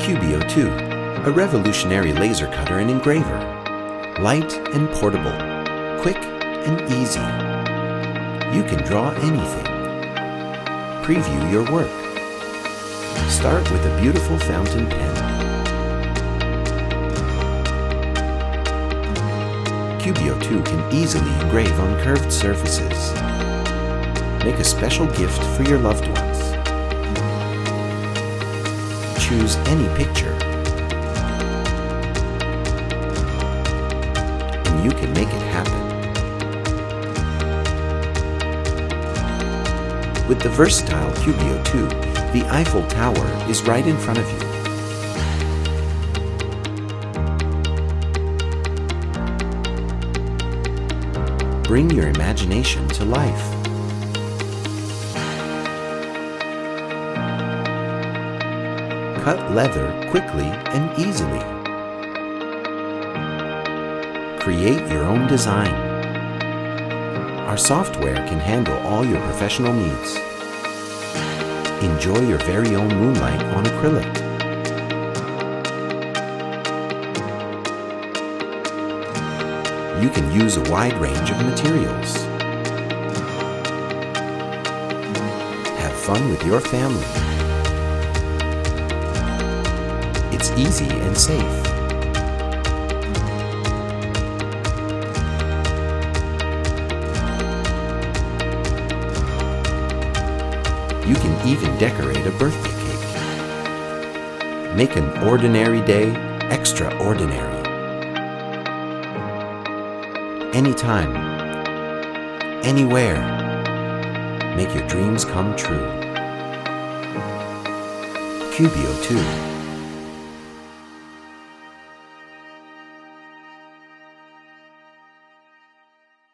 Cubiio 2, a revolutionary laser cutter and engraver. Light and portable, quick and easy. You can draw anything. Preview your work. Start with a beautiful fountain pen. Cubiio 2 can easily engrave on curved surfaces. Make a special gift for your loved ones. Choose any picture, and you can make it happen. With the versatile Cubiio 2, the Eiffel Tower is right in front of you. Bring your imagination to life. Cut leather quickly and easily. Create your own design. Our software can handle all your professional needs. Enjoy your very own moonlight on acrylic. You can use a wide range of materials. Have fun with your family. It's easy and safe. You can even decorate a birthday cake. Make an ordinary day extraordinary. Anytime, anywhere, make your dreams come true. Cubiio 2.